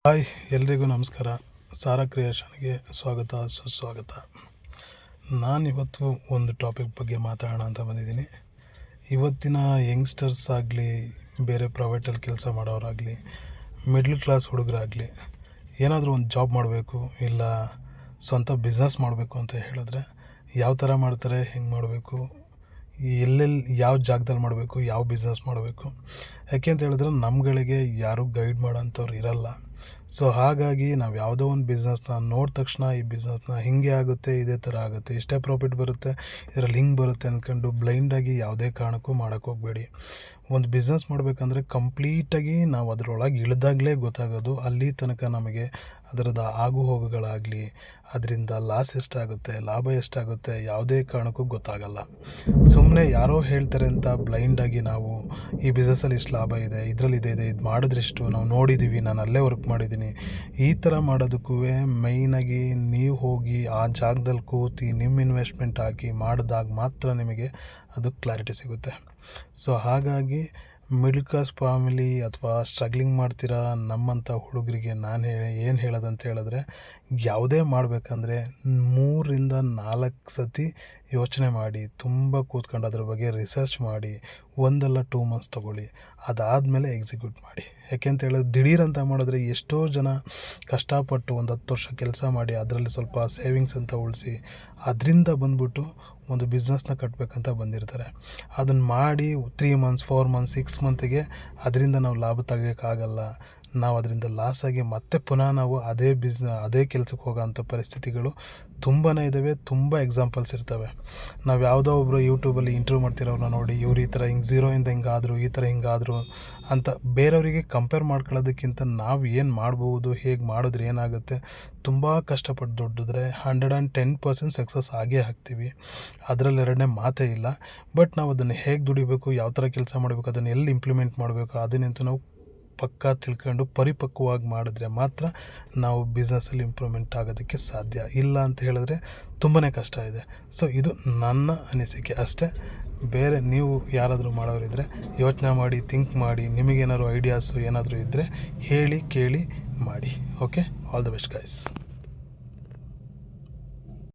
Hi ಎಲ್ರಿಗೂ ನಮಸ್ಕಾರ. ಸಾರಾ ಕ್ರಿಯೇಷನ್ಗೆ ಸ್ವಾಗತ ಸುಸ್ವಾಗತ. ನಾನಿವತ್ತು ಒಂದು ಟಾಪಿಕ್ ಬಗ್ಗೆ ಮಾತಾಡೋಣ ಅಂತ ಬಂದಿದ್ದೀನಿ. ಇವತ್ತಿನ ಯಂಗ್ಸ್ಟರ್ಸ್ ಆಗಲಿ, ಬೇರೆ ಪ್ರೈವೇಟಲ್ಲಿ ಕೆಲಸ ಮಾಡೋರಾಗಲಿ, ಮಿಡ್ಲ್ ಕ್ಲಾಸ್ ಹುಡುಗರಾಗಲಿ, ಏನಾದರೂ ಒಂದು ಜಾಬ್ ಮಾಡಬೇಕು ಇಲ್ಲ ಸ್ವಂತ ಬಿಸ್ನೆಸ್ ಮಾಡಬೇಕು ಅಂತ ಹೇಳಿದ್ರೆ ಯಾವ ಥರ ಮಾಡ್ತಾರೆ, ಹೆಂಗೆ ಮಾಡಬೇಕು, ಎಲ್ಲೆಲ್ಲಿ ಯಾವ ಜಾಗದಲ್ಲಿ ಮಾಡಬೇಕು, ಯಾವ ಬಿಸ್ನೆಸ್ ಮಾಡಬೇಕು, ಯಾಕೆ ಅಂತ ಹೇಳಿದ್ರೆ ನಮ್ಮಗಳಿಗೆ ಯಾರೂ ಗೈಡ್ ಮಾಡೋಂಥವ್ರು ಇರಲ್ಲ. ಸೊ ಹಾಗಾಗಿ ನಾವು ಯಾವುದೋ ಒಂದು ಬಿಸ್ನೆಸ್ನ ನೋಡಿದ ತಕ್ಷಣ ಈ ಬಿಸ್ನೆಸ್ನ ಹಿಂಗೆ ಆಗುತ್ತೆ, ಇದೇ ಥರ ಆಗುತ್ತೆ, ಇಷ್ಟೇ ಪ್ರಾಫಿಟ್ ಬರುತ್ತೆ, ಇದರಲ್ಲಿ ಹಿಂಗೆ ಬರುತ್ತೆ ಅಂದ್ಕೊಂಡು ಬ್ಲೈಂಡಾಗಿ ಯಾವುದೇ ಕಾರಣಕ್ಕೂ ಮಾಡೋಕ್ಕೆ ಹೋಗಬೇಡಿ. ಒಂದು ಬಿಸ್ನೆಸ್ ಮಾಡಬೇಕಂದ್ರೆ ಕಂಪ್ಲೀಟಾಗಿ ನಾವು ಅದರೊಳಗೆ ಇಳಿದಾಗಲೇ ಗೊತ್ತಾಗೋದು. ಅಲ್ಲಿ ತನಕ ನಮಗೆ ಅದರದ್ದು ಆಗು ಹೋಗುಗಳಾಗಲಿ, ಅದರಿಂದ ಲಾಸ್ ಎಷ್ಟಾಗುತ್ತೆ, ಲಾಭ ಎಷ್ಟಾಗುತ್ತೆ, ಯಾವುದೇ ಕಾರಣಕ್ಕೂ ಗೊತ್ತಾಗಲ್ಲ. ಸುಮ್ಮನೆ ಯಾರೋ ಹೇಳ್ತಾರೆ ಅಂತ ಬ್ಲೈಂಡಾಗಿ ನಾವು ಈ ಬಿಸ್ನೆಸ್ಸಲ್ಲಿ ಇಷ್ಟು ಲಾಭ ಇದೆ, ಇದರಲ್ಲಿ ಇದೆ ಇದು ಮಾಡಿದ್ರೆ ಇಷ್ಟು, ನಾವು ನೋಡಿದ್ದೀವಿ, ನಾನು ಅಲ್ಲೇ ವರ್ಕ್ ಮಾಡಿದ್ದೀನಿ, ಈ ಥರ ಮಾಡೋದಕ್ಕೂ ಮೈನಾಗಿ ನೀವು ಹೋಗಿ ಆ ಜಾಗದಲ್ಲಿ ಕೂತಿ ನಿಮ್ಮ ಇನ್ವೆಸ್ಟ್ಮೆಂಟ್ ಹಾಕಿ ಮಾಡಿದಾಗ ಮಾತ್ರ ನಿಮಗೆ ಅದು ಕ್ಲಾರಿಟಿ ಸಿಗುತ್ತೆ. ಸೊ ಹಾಗಾಗಿ ಮಿಡ್ಲ್ ಕ್ಲಾಸ್ ಫ್ಯಾಮಿಲಿ ಅಥವಾ ಸ್ಟ್ರಗ್ಲಿಂಗ್ ಮಾಡ್ತಿರೋ ನಮ್ಮಂಥ ಹುಡುಗರಿಗೆ ನಾನು ಏನು ಹೇಳೋದಂತ ಹೇಳಿದ್ರೆ, ಯಾವುದೇ ಮಾಡಬೇಕಂದ್ರೆ 3-4 ಸತಿ ಯೋಚನೆ ಮಾಡಿ, ತುಂಬ ಕೂತ್ಕೊಂಡು ಅದ್ರ ಬಗ್ಗೆ ರಿಸರ್ಚ್ ಮಾಡಿ, 1 2 ಮಂತ್ಸ್ ತೊಗೊಳ್ಳಿ, ಅದಾದಮೇಲೆ ಎಕ್ಸಿಕ್ಯೂಟ್ ಮಾಡಿ. ಯಾಕೆ ಅಂತ ಹೇಳಿದ್ರೆ ದಿಢೀರಂತ ಮಾಡಿದ್ರೆ ಎಷ್ಟೋ ಜನ ಕಷ್ಟಪಟ್ಟು ಒಂದು 10 ವರ್ಷ ಕೆಲಸ ಮಾಡಿ ಅದರಲ್ಲಿ ಸ್ವಲ್ಪ ಸೇವಿಂಗ್ಸ್ ಅಂತ ಉಳಿಸಿ ಅದರಿಂದ ಬಂದ್ಬಿಟ್ಟು ಒಂದು ಬಿಸ್ನೆಸ್ನ ಕಟ್ಟಬೇಕಂತ ಬಂದಿರ್ತಾರೆ. ಅದನ್ನು ಮಾಡಿ 3 ಮಂತ್ಸ್ 4 ಮಂತ್ಸ್ 6 ಮಂತಿಗೆ ಅದರಿಂದ ನಾವು ಲಾಭ ತೆಗಿಯೋಕ್ಕಾಗಲ್ಲ. ನಾವು ಅದರಿಂದ ಲಾಸಾಗಿ ಮತ್ತೆ ಪುನಃ ನಾವು ಅದೇ ಕೆಲಸಕ್ಕೆ ಹೋಗೋಂಥ ಪರಿಸ್ಥಿತಿಗಳು ತುಂಬಾ ಇದ್ದಾವೆ. ತುಂಬ ಎಕ್ಸಾಂಪಲ್ಸ್ ಇರ್ತವೆ. ನಾವು ಯಾವುದೋ ಒಬ್ಬರು ಯೂಟ್ಯೂಬಲ್ಲಿ ಇಂಟರ್ವ್ಯೂ ಮಾಡ್ತಿರೋರನ್ನ ನೋಡಿ, ಇವ್ರು ಈ ಥರ ಹಿಂಗೆ ಝೀರೋಯಿಂದ ಹಿಂಗಾದರು, ಈ ಥರ ಹಿಂಗಾದರು ಅಂತ ಬೇರೆಯವರಿಗೆ ಕಂಪೇರ್ ಮಾಡ್ಕೊಳ್ಳೋದಕ್ಕಿಂತ ನಾವು ಏನು ಮಾಡ್ಬೋದು, ಹೇಗೆ ಮಾಡಿದ್ರೆ ಏನಾಗುತ್ತೆ, ತುಂಬ ಕಷ್ಟಪಟ್ಟು ದುಡ್ಡಿದ್ರೆ 110% ಸಕ್ಸಸ್ ಆಗೇ ಆಗ್ತೀವಿ. ಅದರಲ್ಲಿ ಎರಡನೇ ಮಾತೇ ಇಲ್ಲ. ಬಟ್ ನಾವು ಅದನ್ನು ಹೇಗೆ ದುಡಿಬೇಕು, ಯಾವ ಥರ ಕೆಲಸ ಮಾಡಬೇಕು, ಅದನ್ನು ಎಲ್ಲಿ ಇಂಪ್ಲಿಮೆಂಟ್ ಮಾಡಬೇಕು, ಅದನ್ನಂತೂ ನಾವು ಪಕ್ಕಾ ತಿಳ್ಕೊಂಡು ಪರಿಪಕ್ವವಾಗಿ ಮಾಡಿದ್ರೆ ಮಾತ್ರ ನಾವು ಬಿಸ್ನೆಸ್ಸಲ್ಲಿ ಇಂಪ್ರೂವ್ಮೆಂಟ್ ಆಗೋದಕ್ಕೆ ಸಾಧ್ಯ. ಇಲ್ಲ ಅಂತ ಹೇಳಿದ್ರೆ ತುಂಬಾ ಕಷ್ಟ ಇದೆ. ಸೊ ಇದು ನನ್ನ ಅನಿಸಿಕೆ ಅಷ್ಟೇ. ಬೇರೆ ನೀವು ಯಾರಾದರೂ ಮಾಡೋರಿದ್ದರೆ ಯೋಚನೆ ಮಾಡಿ, ಥಿಂಕ್ ಮಾಡಿ, ನಿಮಗೇನಾದ್ರು ಐಡಿಯಾಸು ಏನಾದರೂ ಇದ್ದರೆ ಹೇಳಿ, ಕೇಳಿ ಮಾಡಿ. Okay, all the best guys.